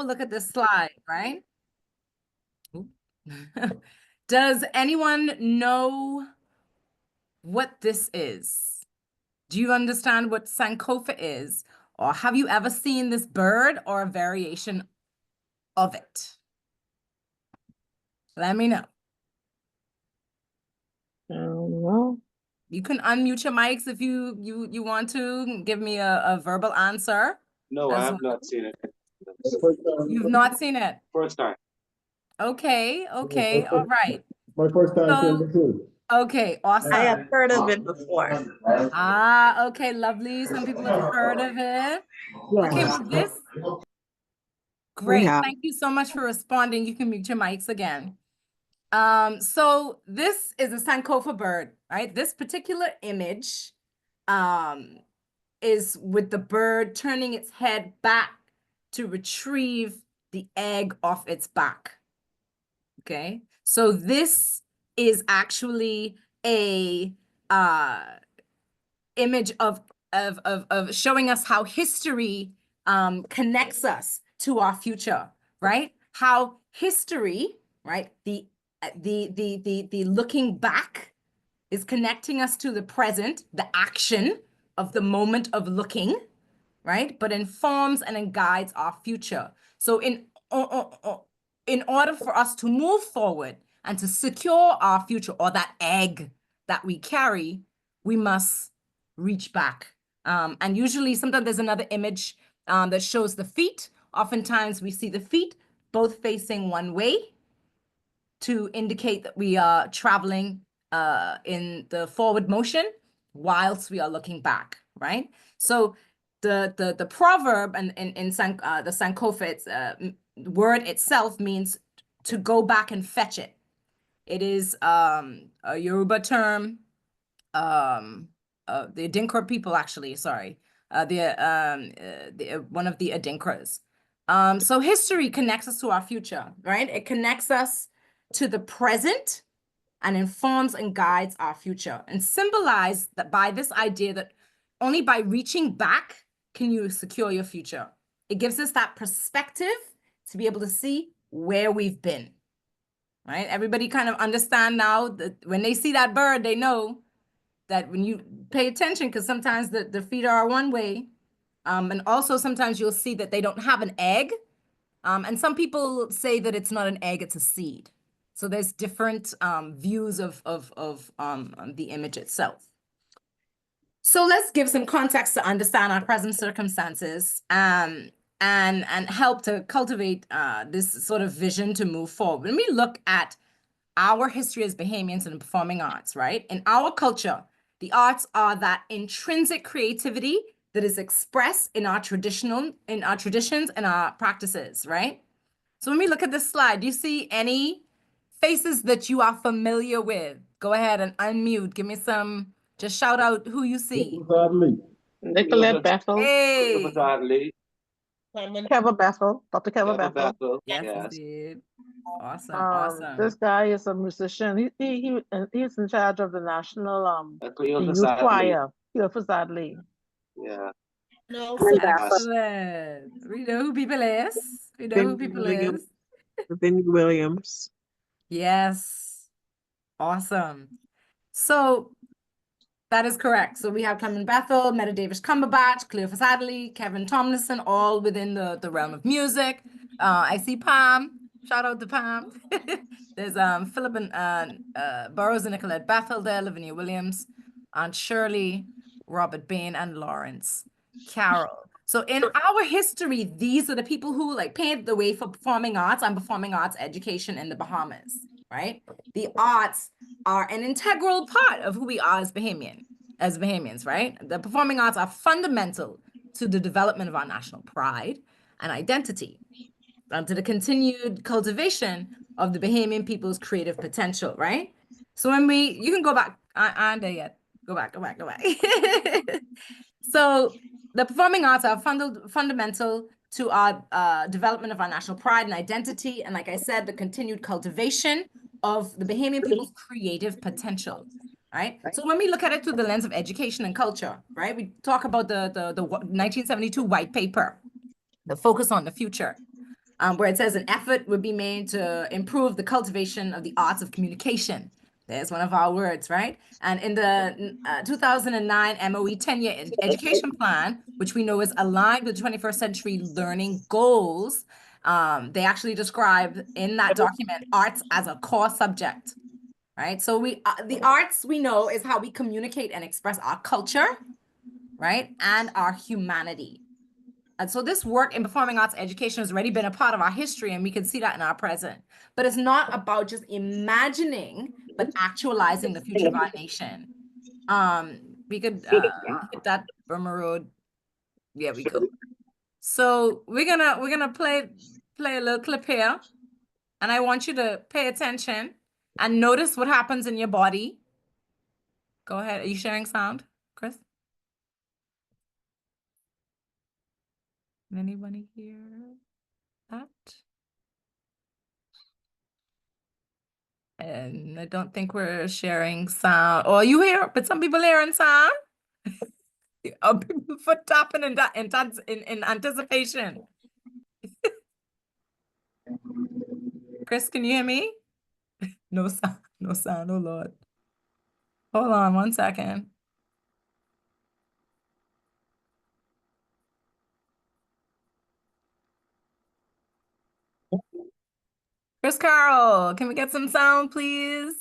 look at this slide, right? Does anyone know what this is? Do you understand what Sankofa is? Or have you ever seen this bird or a variation of it? Let me know. Well, You can unmute your mics if you want to give me a verbal answer. No, I have not seen it. You've not seen it. First time. Okay, okay, all right. My first time seeing So, it too. okay, awesome. I have heard of it before. Ah, okay, lovely. Some people have heard of it. Okay, well, this, great. have. Thank you so much for responding. You can mute your mics again. So this is a Sankofa bird, right? This particular image is with the bird turning its head back to retrieve the egg off its back. Okay, so this is actually a image of showing us how history connects us to our future, right? How history, right? The looking back is connecting us to the present, the action of the moment of looking, right? But informs and guides our future. So in order for us to move forward and to secure our future, or that egg that we carry, we must reach back. And usually sometimes there's another image that shows the feet. Oftentimes we see the feet both facing one way to indicate that we are traveling in the forward motion whilst we are looking back, right? So the proverb and in the Sankofa word itself means to go back and fetch it. It is a Yoruba term. The Adinkra people, actually, sorry, one of the Adinkras. So history connects us to our future, right? It connects us to the present and informs and guides our future, and symbolized that by this idea that only by reaching back can you secure your future. It gives us that perspective to be able to see where we've been, right? Everybody kind of understand now that when they see that bird, they know that when you pay attention, because sometimes the feet are one way, and also sometimes you'll see that they don't have an egg, and some people say that it's not an egg, it's a seed. So there's different views of the image itself. So let's give some context to understand our present circumstances and help to cultivate this sort of vision to move forward. When we look at our history as Bahamians in the performing arts, right? In our culture, the arts are that intrinsic creativity that is expressed in our traditions and our practices, right? So when we look at this slide, do you see any faces that you are familiar with? Go ahead and unmute. Give me some, just shout out who you see. Nicolette Bethel. Hey. Kevin Bethel. Dr. Kevin Bethel. Yes, indeed. Awesome, awesome. This guy is a musician. He's in charge of the national the youth choir. Cleophas Lee. Yeah. No, excellent. We know who people is. We know who people is. Vinnie Williams. Yes. Awesome. So that is correct. So we have Clement Bethel, Meta Davis Cumberbatch, Cleophas Adderley, Kevin Tomlinson, all within the realm of music. I see Pam. Shout out to Pam. There's Philip and Burroughs and Nicolette Bethel there, Lavinia Williams, Aunt Shirley, Robert Bain, and Lawrence Carroll. So in our history, these are the people who like paved the way for performing arts and performing arts education in the Bahamas, right? The arts are an integral part of who we are as Bahamians, right? The performing arts are fundamental to the development of our national pride and identity, and to the continued cultivation of the Bahamian people's creative potential, right? So when you can go back, I ain't there yet. Go back. So the performing arts are fundamental to our development of our national pride and identity. And like I said, the continued cultivation of the Bahamian people's creative potential, right? So when we look at it through the lens of education and culture, right? We talk about the 1972 white paper, the focus on the future. where it says an effort would be made to improve the cultivation of the arts of communication. There's one of our words, right? And in the 2009 MOE 10-year education plan, which we know is aligned with 21st century learning goals, they actually describe in that document arts as a core subject, right? So the arts we know is how we communicate and express our culture, right? And our humanity. And so this work in performing arts education has already been a part of our history, and we can see that in our present. But it's not about just imagining, but actualizing the future of our nation. We could hit that Burma Road. Yeah, we could. So we're gonna play a little clip here, and I want you to pay attention and notice what happens in your body. Go ahead. Are you sharing sound, Chris? Anybody hear that? And I don't think we're sharing sound. Or you hear, but some people hearing sound. People foot tapping in anticipation. Chris, can you hear me? No sound, no sound. Oh Lord. Hold on 1 second. Chris Carroll, can we get some sound, please?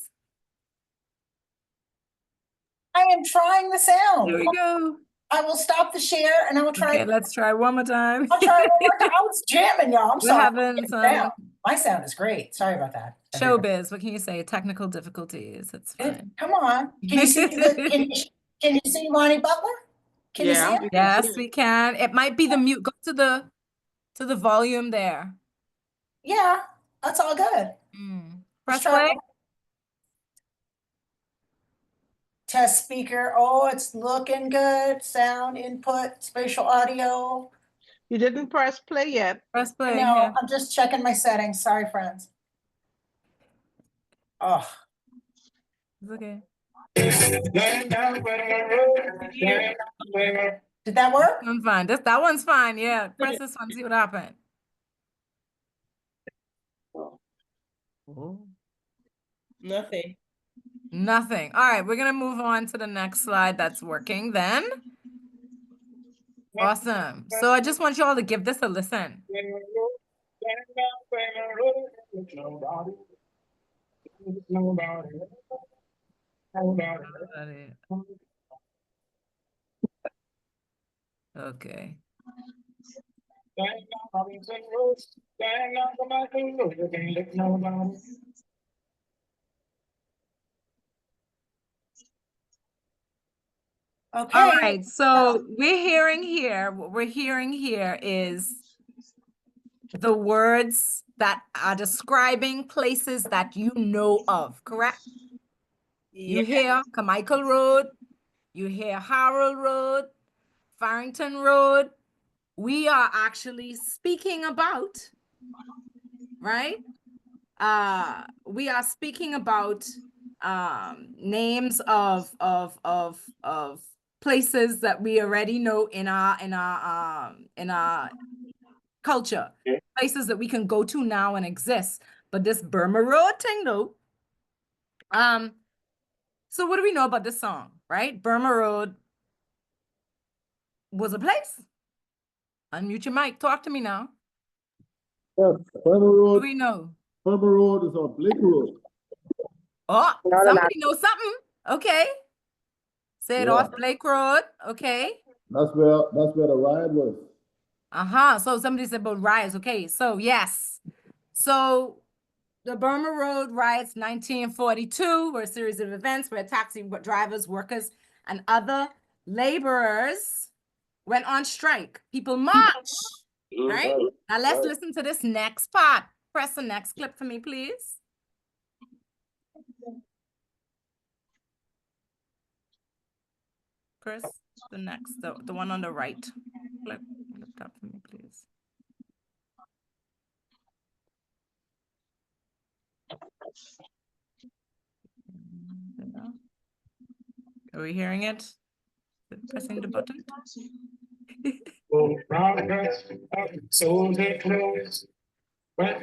I am trying the sound. Here we go. I will stop the share and I will try. Okay, let's try one more time. I'll try one more time. I was jamming, y'all. I'm We're sorry. having some My sound is great. Sorry about that. showbiz. What can you say? Technical difficulties. It's fine. Come on. Can you see can you see Lonnie Butler? Can you see him? Yes, we can. It might be the mute. Go to the volume there. Yeah, that's all good. Press play. Test speaker. Oh, it's looking good. Sound input, spatial audio. You didn't press play yet. Press play. No, Yeah. I'm just checking my settings. Sorry, friends. Oh. It's okay. Did that work? I'm fine. That one's fine. Yeah. Press this one. See what happened. Oh. Nothing. Nothing. All right. We're gonna move on to the next slide. That's working then. Awesome. So I just want you all to give this a listen. Okay. Okay. All right. So what we're hearing here is the words that are describing places that you know of, correct? You hear Carmichael Road, you hear Harold Road, Farrington Road. We are actually speaking about, right? We are speaking about names of places that we already know in our culture, places that we can go to now and exist. But this Burma Road thing, though. So what do we know about this song, right? Burma Road was a place. Unmute your mic. Talk to me now. Yes, Burma What Road. do we know? Burma Road is on Blake Road. Oh, somebody knows something. Okay. Say it off Blake Road. Okay. That's where the riot was. So somebody said about riots. Okay. So yes. So the Burma Road riots 1942 were a series of events where taxi drivers, workers, and other laborers went on strike. People marched, right? Now let's listen to this next part. Press the next clip for me, please. Chris, the next, the one on the right. Look up for me, please. Are we hearing it? Pressing the button. Okay,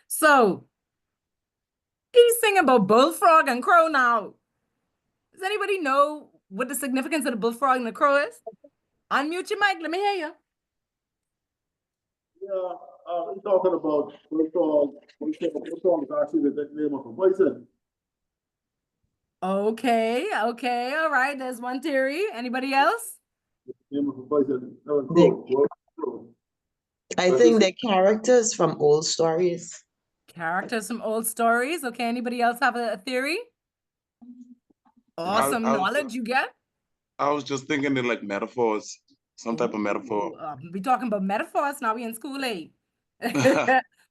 so he's singing about bullfrog and crow now. Does anybody know what the significance of the bullfrog and the crow is? Unmute your mic, let me hear you. Yeah, we're talking about bullfrog. Bullfrog is actually the name of a poison. Okay, all right, there's one theory. Anybody else? Name of a poison. No, They- crow. I think they're characters from old stories. Characters from old stories. Okay, anybody else have a theory? Awesome I was- knowledge you get. I was just thinking in like metaphors, some type of metaphor. We talking about metaphors now. We in school, eh?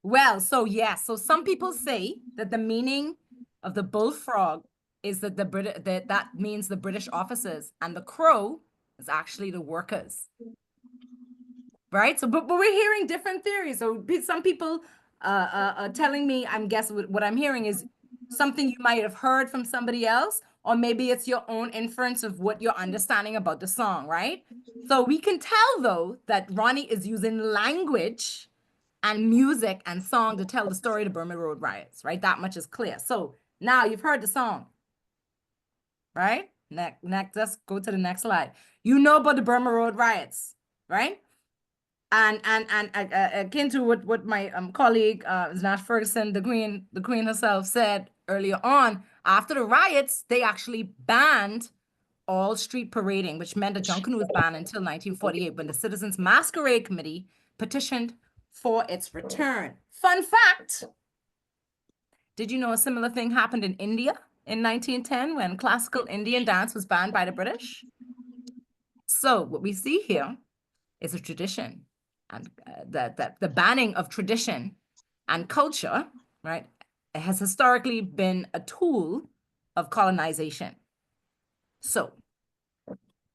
Well, so yes. So some people say that the meaning of the bullfrog is that that means the British officers, and the crow is actually the workers. Right. So, but we're hearing different theories. So some people telling me, I'm guessing what I'm hearing is something you might have heard from somebody else, or maybe it's your own inference of what you're understanding about the song, right? So we can tell though that Ronnie is using language and music and song to tell the story of the Burma Road riots, right? That much is clear. So now you've heard the song, right? Next, let's go to the next slide. You know about the Burma Road riots, right? And akin to what my colleague Nash Ferguson, the Queen herself said earlier on, after the riots, they actually banned all street parading, which meant that Junkanoo was banned until 1948 when the Citizens Masquerade Committee petitioned for its return. Fun fact, did you know a similar thing happened in India in 1910 when classical Indian dance was banned by the British? So what we see here is a tradition, and the banning of tradition and culture, right, has historically been a tool of colonization. So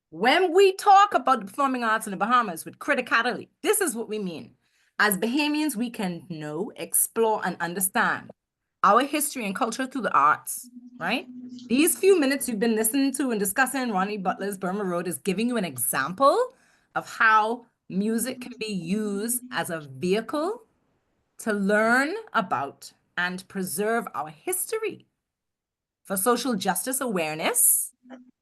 when we talk about the performing arts in the Bahamas with criticality, this is what we mean. As Bahamians, we can know, explore, and understand our history and culture through the arts, right? These few minutes you've been listening to and discussing Ronnie Butler's Burma Road is giving you an example of how music can be used as a vehicle to learn about and preserve our history, for social justice awareness,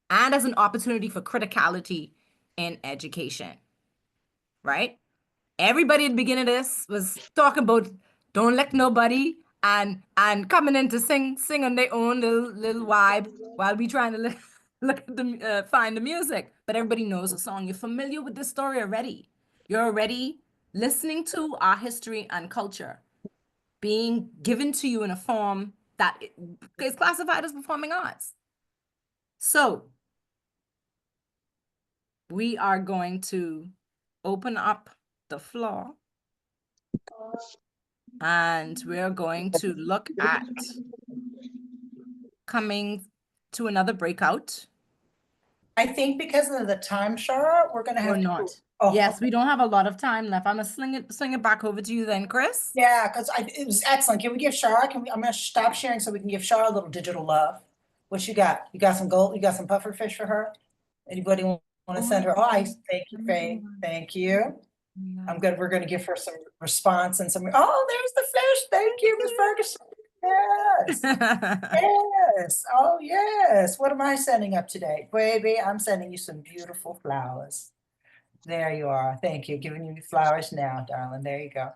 and as an opportunity for criticality in education, right? Everybody at the beginning of this was talking about don't let nobody and coming in to sing on their own little vibe while we trying to look at the find the music. But everybody knows the song. You're familiar with the story already. You're already listening to our history and culture being given to you in a form that is classified as performing arts. So we are going to open up the floor and we're going to look at coming to another breakout. I think because of the time, Shara, we're gonna have Or to. not. Oh, Yes, okay. we don't have a lot of time left. I'm gonna swing it back over to you then, Chris. Yeah, because it was excellent. Can we give Shara, I'm gonna stop sharing so we can give Shara a little digital love. What you got? You got some gold, you got some puffer fish for her? Anybody want to send her? Oh, thank you, Faye. Thank you. We're gonna give her some response and some, oh, there's the fish. Thank you, Ms. Ferguson. Yes. Yes. Oh, yes. What am I sending up today? Baby, I'm sending you some beautiful flowers. There you are. Thank you. Giving you flowers now, darling. There you go.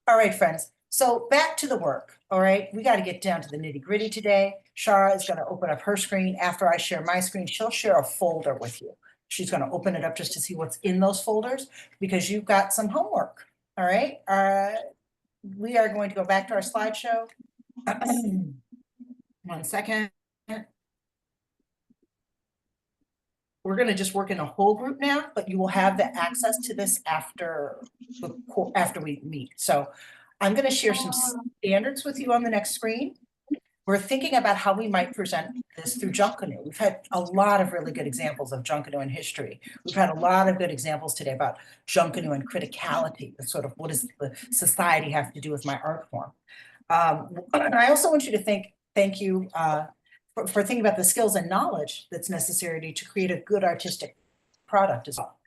All right, friends. So back to the work. All right. We got to get down to the nitty gritty today. Shara is going to open up her screen. After I share my screen, she'll share a folder with you. She's going to open it up just to see what's in those folders because you've got some homework. All right. We are going to go back to our slideshow. 1 second. We're going to just work in a whole group now, but you will have the access to this after we meet. So I'm going to share some standards with you on the next screen. We're thinking about how we might present this through Junkanoo. We've had a lot of really good examples of Junkanoo in history. We've had a lot of good examples today about Junkanoo and criticality, and sort of what does the society have to do with my art form. I also want you to think thank you for thinking about the skills and knowledge that's necessary to create a good artistic product as well.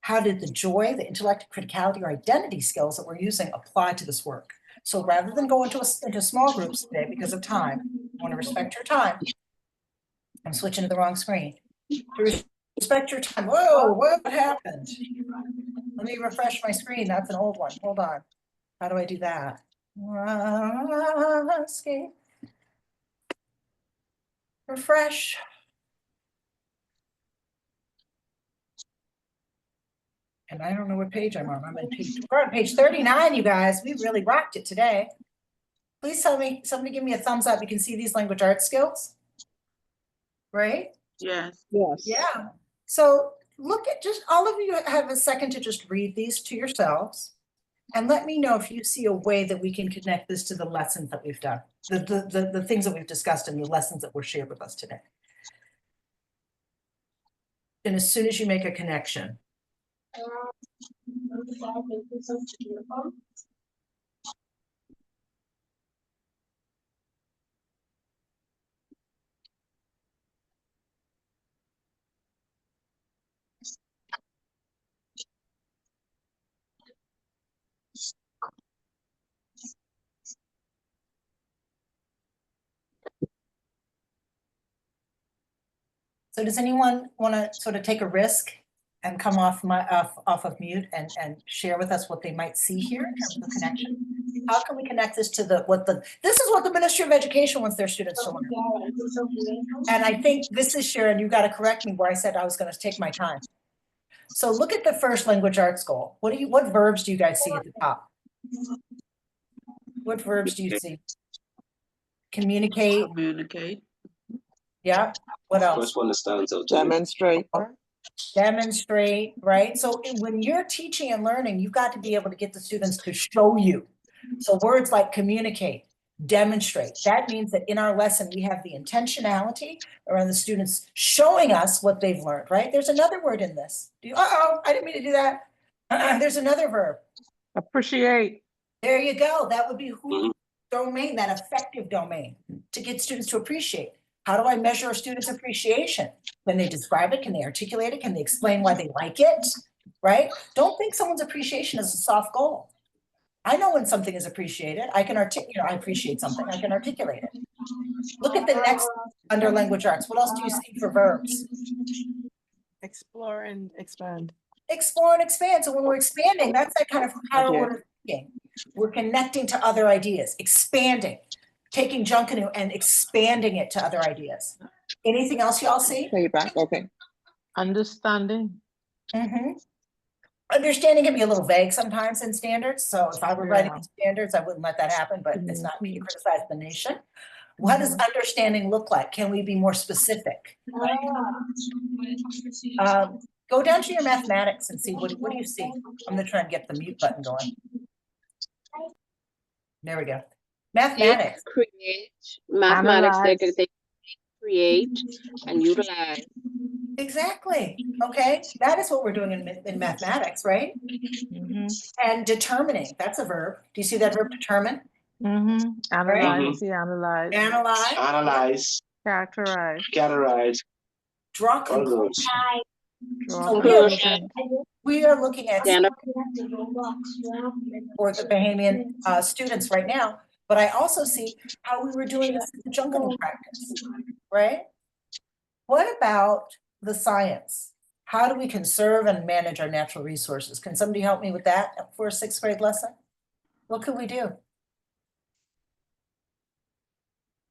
How did the joy, the intellect, criticality, or identity skills that we're using apply to this work? So rather than go into small groups today because of time, I want to respect your time. I'm switching to the wrong screen. To respect your time. Whoa, what happened? Let me refresh my screen. That's an old one. Hold on. How do I do that? Escape. Refresh. And I don't know what page I'm on. We're on page 39, you guys. We really rocked it today. Please tell me, somebody give me a thumbs up. You can see these language arts skills, right? Yes. Yes. Yeah. So look at just all of you have a second to just read these to yourselves and let me know if you see a way that we can connect this to the lessons that we've done, the things that we've discussed and the lessons that were shared with us today. And as soon as you make a connection, so does anyone want to sort of take a risk and come off of mute and share with us what they might see here in terms of connection? How can we connect this to this is what the Ministry of Education wants their students to learn. And I think this is Sharon, you got to correct me where I said I was going to take my time. So look at the first language arts goal. What verbs do you guys see at the top? What verbs do you see? Communicate. Communicate. Yeah. What else? First one that stands out to me. Demonstrate. Demonstrate, right? So when you're teaching and learning, you've got to be able to get the students to show you. So words like communicate, demonstrate, that means that in our lesson, we have the intentionality around the students showing us what they've learned, right? There's another word in this. Uh-oh, I didn't mean to do that. There's another verb. Appreciate. There you go. That would be who domain, that effective domain, to get students to appreciate. How do I measure a student's appreciation? Can they describe it? Can they articulate it? Can they explain why they like it? Right? Don't think someone's appreciation is a soft goal. I know when something is appreciated. I can I appreciate something. I can articulate it. Look at the next under language arts. What else do you see for verbs? Explore and expand. Explore and expand. So when we're expanding, that's that kind of higher order thinking. We're connecting to other ideas, expanding, taking Junkanoo and expanding it to other ideas. Anything else y'all see? Playback. Okay. Understanding. Understanding can be a little vague sometimes in standards. So if I were writing standards, I wouldn't let that happen, but it's not me to criticize the nation. What does understanding look like? Can we be more specific? Go down to your mathematics and see what do you see? I'm gonna try and get the mute button going. There we go. Mathematics. Create mathematics. Analyze. They create and utilize. Exactly. Okay. That is what we're doing in mathematics, right? And determining. That's a verb. Do you see that verb determine? Analyze. See, analyze. Analyze. Analyze, Characterize. categorize, Draw all conclusions. those. Draw So conclusion. we are looking at Stand up. for the Bahamian students right now, but I also see how we were doing this in the Junkanoo practice, right? What about the science? How do we conserve and manage our natural resources? Can somebody help me with that for a 6th grade lesson? What could we do?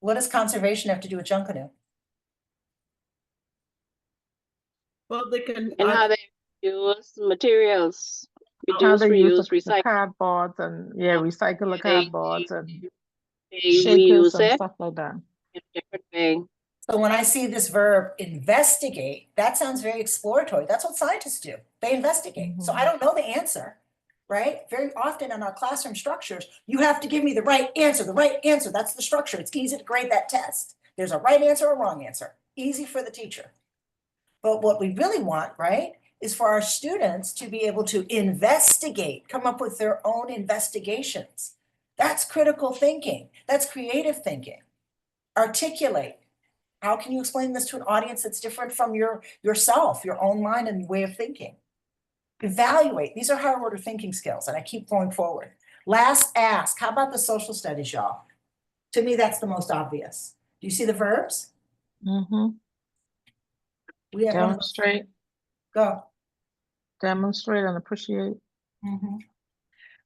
What does conservation have to do with Junkanoo? Well, they can. And how they use materials. How Reduce, they use reuse, the recycle. cardboards and recycle the They- cardboards and They shakers reuse and it stuff like that. in a different way. So when I see this verb investigate, that sounds very exploratory. That's what scientists do. They investigate. So I don't know the answer, right? Very often in our classroom structures, you have to give me the right answer, the right answer. That's the structure. It's easy to grade that test. There's a right answer or a wrong answer. Easy for the teacher. But what we really want, right, is for our students to be able to investigate, come up with their own investigations. That's critical thinking. That's creative thinking. Articulate. How can you explain this to an audience that's different from yourself, your own mind and way of thinking? Evaluate. These are higher order thinking skills, and I keep going forward. Last ask. How about the social studies, y'all? To me, that's the most obvious. Do you see the verbs? Mm-hmm. We have one of those. Demonstrate, Go. demonstrate and appreciate. Mhm.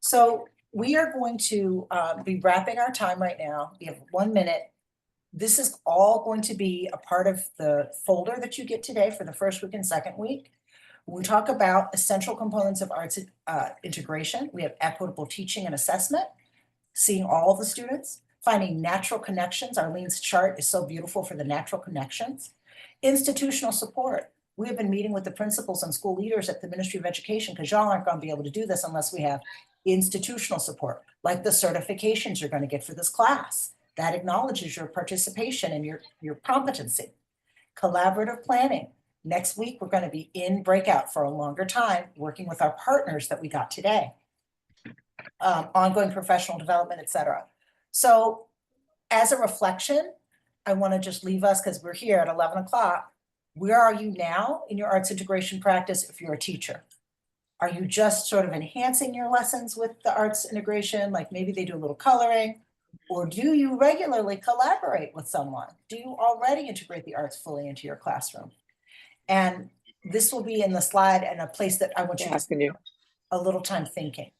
So we are going to be wrapping our time right now. We have 1 minute. This is all going to be a part of the folder that you get today for the first week and second week. When we talk about essential components of arts integration, we have equitable teaching and assessment, seeing all the students, finding natural connections. Arlene's chart is so beautiful for the natural connections. Institutional support. We have been meeting with the principals and school leaders at the Ministry of Education because y'all aren't going to be able to do this unless we have institutional support, like the certifications you're going to get for this class. That acknowledges your participation and your competency. Collaborative planning. Next week, we're going to be in breakout for a longer time, working with our partners that we got today. Ongoing professional development, et cetera. So as a reflection, I want to just leave us because we're here at 11 o'clock. Where are you now in your arts integration practice if you're a teacher? Are you just sort of enhancing your lessons with the arts integration? Like maybe they do a little coloring, or do you regularly collaborate with someone? Do you already integrate the arts fully into your classroom? And this will be in the slide and a place that I want you to spend a little time thinking.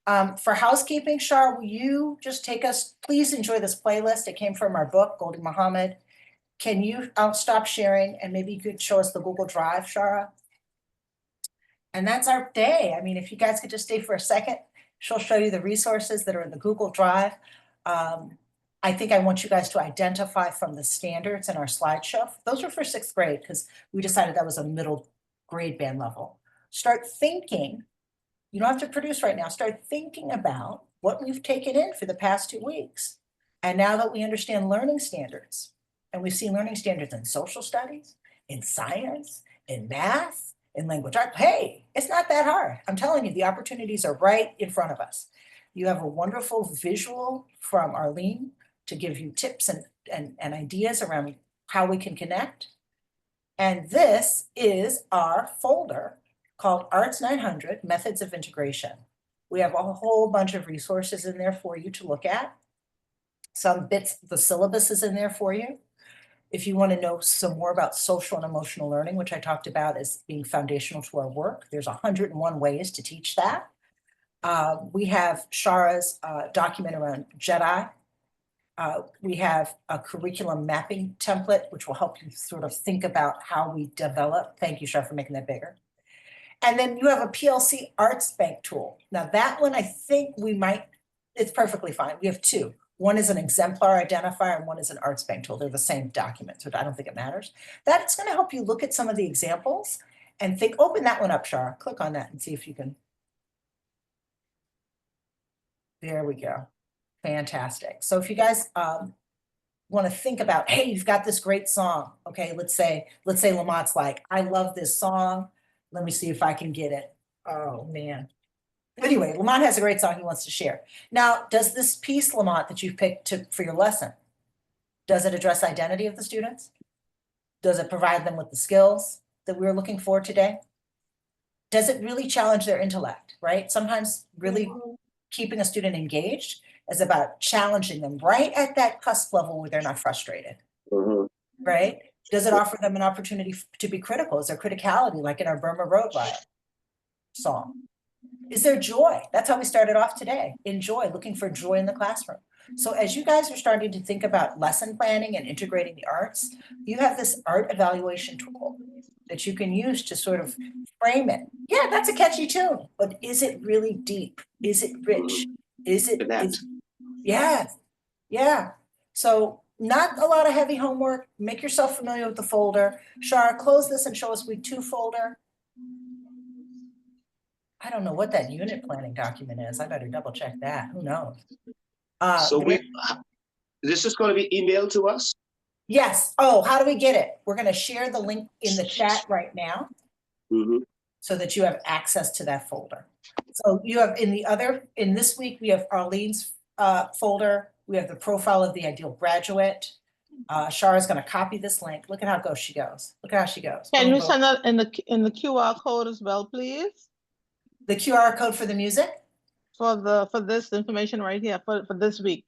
For housekeeping, Shar, will you just take us, please enjoy this playlist. It came from our book, Goldie Muhammad. Can you, I'll stop sharing and maybe you could show us the Google Drive, Shara. And that's our day. I mean, if you guys could just stay for a second, she'll show you the resources that are in the Google Drive. I think I want you guys to identify from the standards in our slideshow. Those were for 6th grade because we decided that was a middle grade band level. Start thinking. You don't have to produce right now. Start thinking about what we've taken in for the past 2 weeks. And now that we understand learning standards, and we've seen learning standards in social studies, in science, in math, in language art, hey, it's not that hard. I'm telling you, the opportunities are right in front of us. You have a wonderful visual from Arlene to give you tips and ideas around how we can connect. And this is our folder called ART900, Methods of Integration. We have a whole bunch of resources in there for you to look at. Some bits, the syllabus is in there for you. If you want to know some more about social and emotional learning, which I talked about as being foundational to our work, there's 101 ways to teach that. We have Shara's document around JEDI. We have a curriculum mapping template, which will help you sort of think about how we develop. Thank you, Shara, for making that bigger. And then you have a PLC Arts Bank tool. Now that one, I think we might, it's perfectly fine. We have 2. One is an exemplar identifier and one is an arts bank tool. They're the same documents, but I don't think it matters. That's going to help you look at some of the examples and think, open that one up, Shara. Click on that and see if you can. There we go. Fantastic. So if you guys want to think about, hey, you've got this great song. Okay, let's say Lamont's like, I love this song. Let me see if I can get it. Oh man. Anyway, Lamont has a great song he wants to share. Now, does this piece, Lamont, that you've picked for your lesson, does it address identity of the students? Does it provide them with the skills that we're looking for today? Does it really challenge their intellect, right? Sometimes really keeping a student engaged is about challenging them right at that cusp level where they're not frustrated, right? Does it offer them an opportunity to be critical? Is there criticality, like in our Burma Road Riot song? Is there joy? That's how we started off today. In joy, looking for joy in the classroom. So as you guys are starting to think about lesson planning and integrating the arts, you have this art evaluation tool that you can use to sort of frame it. Yeah, that's a catchy tune, but is it really deep? Is it rich? Is it, yeah. So not a lot of heavy homework. Make yourself familiar with the folder. Shara, close this and show us week 2 folder. I don't know what that unit planning document is. I better double check that. Who knows? So this is going to be emailed to us? Yes. Oh, how do we get it? We're going to share the link in the chat right now so that you have access to that folder. So you have in this week, we have Arlene's folder, We have the profile of the ideal graduate. Shara's gonna copy this link. Look at how she goes. Look at how she goes. Can Boom, you boom. send that in the QR code as well, please? The QR code for the music? For this information right here, for this week.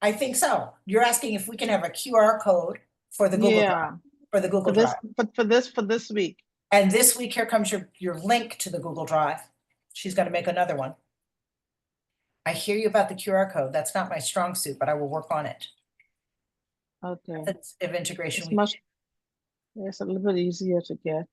I think so. You're asking if we can have a QR code for the Google Drive, Yeah, for the Google for this, Drive. for this week. And this week, here comes your link to the Google Drive. She's gonna make another one. I hear you about the QR code. That's not my strong suit, but I will work on it. Okay. Methods of integration. It's much, it's a little bit easier to get.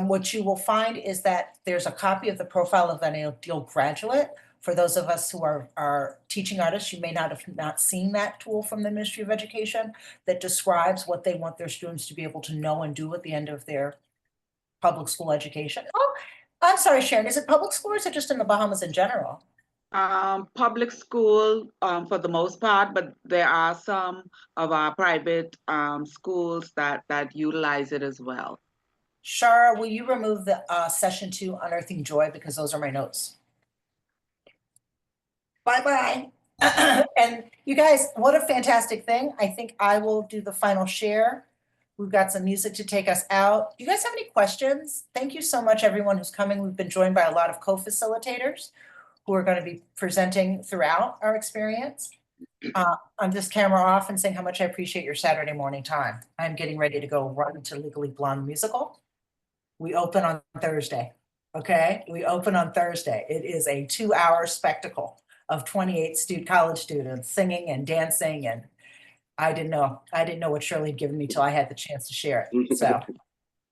What you will find is that there's a copy of the profile of an ideal graduate. For those of us who are teaching artists, you may not have seen that tool from the Ministry of Education that describes what they want their students to be able to know and do at the end of their public school education. Oh, I'm sorry, Sharon, is it public school or is it just in the Bahamas in general? Public school for the most part, but there are some of our private schools that utilize it as well. Shara, will you remove the session 2 Unearthing Joy, because those are my notes. Bye-bye. And you guys, what a fantastic thing. I think I will do the final share. We've got some music to take us out. Do you guys have any questions? Thank you so much, everyone who's coming. We've been joined by a lot of co-facilitators who are going to be presenting throughout our experience. I'm just camera off and saying how much I appreciate your Saturday morning time. I'm getting ready to go run to Legally Blonde musical. We open on Thursday, okay? We open on Thursday. It is a 2-hour spectacle of 28 college students singing and dancing, and I didn't know what Shirley had given me till I had the chance to share it. So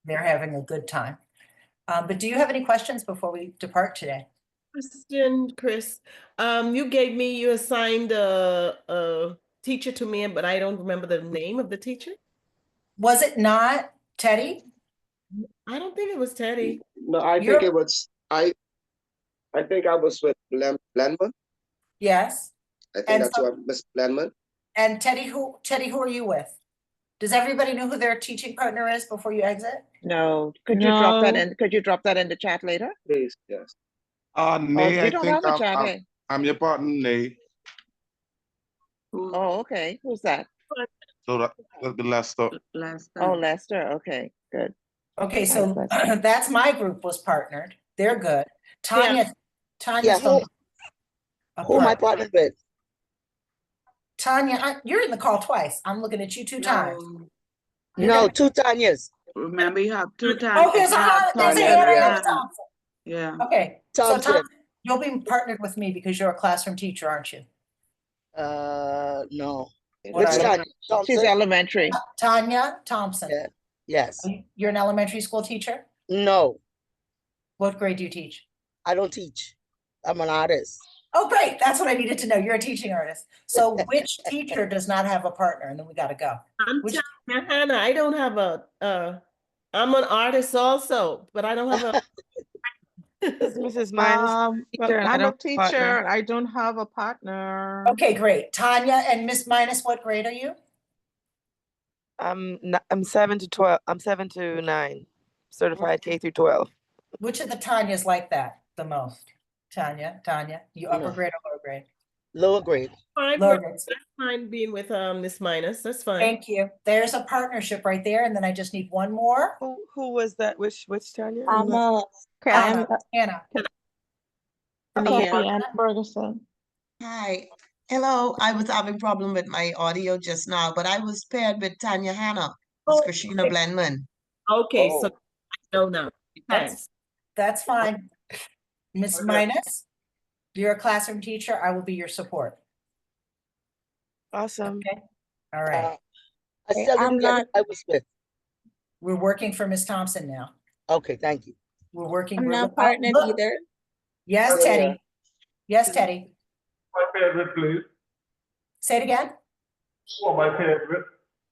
they're having a good time. But do you have any questions before we depart today? Question, Chris. You assigned a teacher to me, but I don't remember the name of the teacher. Was it not Teddy? I don't think it was Teddy. No, I think it was, I think I was with Blandman. Yes. I think And that's so- what Miss Blandman. And Teddy, who are you with? Does everybody know who their teaching partner is before you exit? No, could you drop that No. in? Could you drop that in the chat later? Please, yes. Nay, we I don't think have a chat, eh? I'm your partner, Nay. Oh, okay. Who's that? So that'll be Lester. Oh, Lester. Okay, good. Okay, so Lester. that's my group was partnered. They're good. Tanya, Yeah, still who am I partnered with? Tanya, you're in the call twice. I'm looking at you 2 times. No, 2 Tanyas. Remember, you have 2 times. Oh, there's a Tanya, Hannah yeah. and a Thompson. Yeah. Okay, so Thompson. Thompson, you'll be partnered with me because you're a classroom teacher, aren't you? No. What Which are you? Tanya? She's Thompson? elementary. Tanya Thompson. Yeah. Yes. You're an elementary school teacher? No, What grade do you teach? I don't teach. I'm an artist. Oh, great. That's what I needed to know. You're a teaching artist. So which teacher does not have a partner? And then we got to go. I'm Which- telling you, Hannah, I don't have I'm an artist also, but I don't have a. Mrs. Minus. But teacher and I I'm a don't teacher. partner. I don't have a partner. Okay, great. Tanya and Miss Minus, what grade are you? I'm 7 to 12. I'm 7 to 9, certified K through 12. Which of the Tanyas like that the most? Tanya, you upper No. grade or lower grade? Lower grade. Fine, Lower that's grade. fine being with Miss Minus. That's fine. Thank you. There's a partnership right there. And then I just need one more. Who was that? Which Tanya? Hannah. Hannah. Kathy Ann Ferguson. Hi. Hello. I was having problem with my audio just now, but I was paired with Tanya Hannah. It's Christina okay. Blandman. Okay, Oh. so I know now. Thanks. That's fine. Miss Minus, you're a classroom teacher. I will be your support. Awesome. Okay. All right. I still didn't get who I was with. We're working for Miss Thompson now. Okay, thank you. We're working. I'm we're- not partnered look. either. Yes, Yeah. Teddy. Yes, Teddy. My favorite, please. Say it again. Who am I paired with?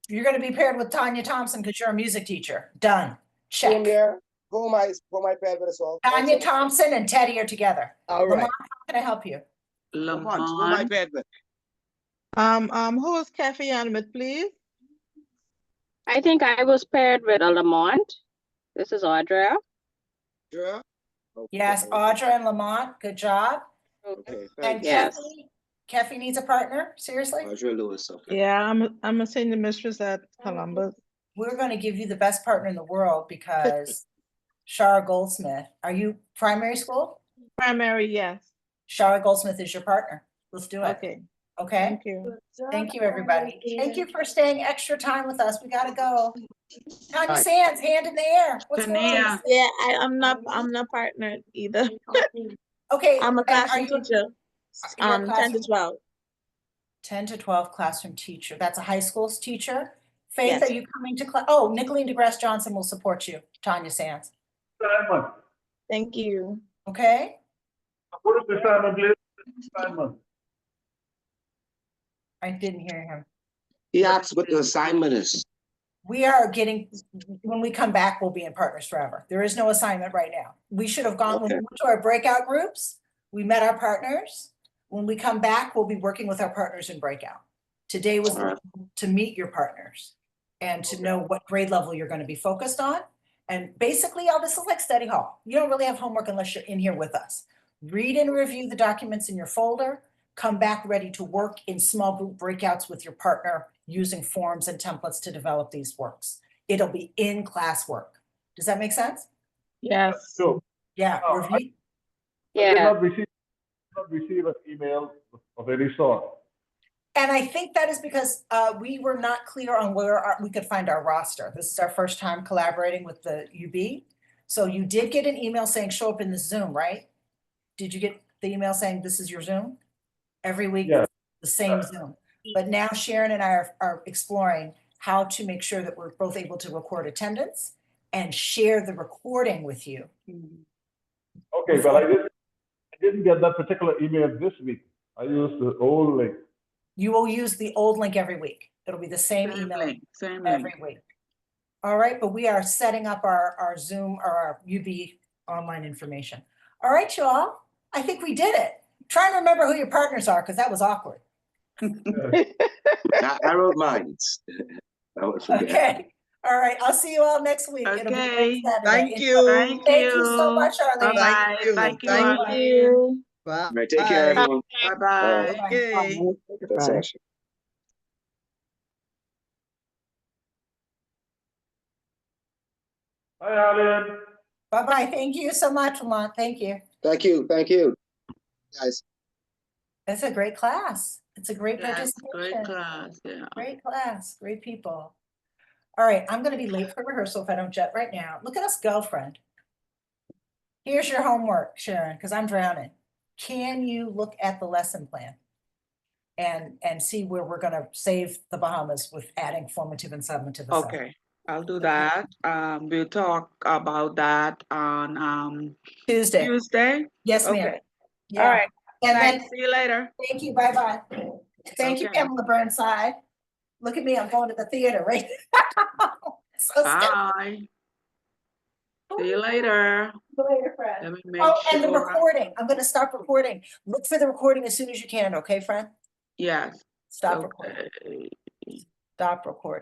You're going to be paired with Tanya Thompson because you're a music teacher. Done. Same Check. here. Who am I paired with as well? Tanya Thompson and Teddy are together. All right. Lamont, how can I help you? Lamont, who am I paired with? Who is Kathy Ann with, please? I think I was paired with a Lamont. This is Audra. Sure. Yes, Audra and Lamont. Good job. Okay, And thanks. Yes. Kefi needs a partner, seriously? Audrey Lewis, okay. Yeah, I'm a senior mistress at Columbus. We're gonna give you the best partner in the world because Shara Goldsmith, are you primary school? Primary, yes. Shara Goldsmith is your partner. Let's do it. Okay, Okay? thank you. Thank you, everybody. Thank you for staying extra time with us. We gotta go. Tanya Sands, hand in the air. What's going on? Tania. Yeah, I'm not partnered either. Okay. I'm a and classroom are you- teacher. you're a 10 to classroom- 12. 10 to 12 classroom teacher. That's a high school teacher. Faith, Yes. are you coming to class? Oh, Nicolene DeGrasse Johnson will support you, Tanya Sands. Simon, Thank you. Okay? what is the Simon, please? Simon. I didn't hear him. He asked what the assignment is. We are getting, when we come back, we'll be in Partners Forever. There is no assignment right now. We should have gone, when we Okay. went to our breakout groups, we met our partners. When we come back, we'll be working with our partners in breakout. Today was All right. to meet your partners and to know what grade level you're going to be focused on. And basically, all this is like study hall. You don't really have homework unless you're in here with us. Read and review the documents in your folder. Come back ready to work in small group breakouts with your partner using forms and templates to develop these works. It'll be in class work. Does that make sense? Yes. So, Yeah. Oh, Review. I did Yeah. not receive an email of any sort. And I think that is because we were not clear on where we could find our roster. This is our first time collaborating with the UB. So you did get an email saying show up in the Zoom, right? Did you get the email saying this is your Zoom? Every week, Yeah. the same Zoom. But now Sharon and I are exploring how to make sure that we're both able to record attendance and share the recording with you. Okay, but I didn't get that particular email this week. I used the old link. You will use the old link every week. It'll be the same Same email link, same every link. week. All right, but we are setting up our Zoom or our UB online information. All right, you all, I think we did it. Try and remember who your partners are, because that was awkward. I wrote mine. I would forget. Okay, all right, I'll see you all next week. It'll be Okay. next Saturday. Thank you. Thank you so much, Arlene. Bye-bye. Thank you. Thank you, Thank Arlene. you. Bye. All right, take care, everyone. Bye-bye. Bye-bye. Okay. That's Bye. awesome. Hi, Alan. Bye-bye, thank you so much, Lamont, thank you. Thank you, guys. It's a great class. It's a great Yes, participation. great class, yeah. Great class, great people. All right, I'm gonna be late for rehearsal if I don't jet right now. Look at us go, friend. Here's your homework, Sharon, because I'm drowning. Can you look at the lesson plan? And see where we're gonna save the Bahamas with adding formative and summative assessment? Okay, I'll do that. We'll talk about that on Tuesday. Tuesday. Yes, ma'am. Okay. Yeah. All right. And Thanks. then, See you later. thank you, bye-bye. Thank you, Okay. Pamela Burnside. Look at me, I'm going to the theater, right? So scary. Bye. See you later. See you later, friend. Let me make Oh, and the sure. recording, I'm gonna stop recording. Look for the recording as soon as you can, okay, friend? Yes. Stop recording. Okay. Stop recording.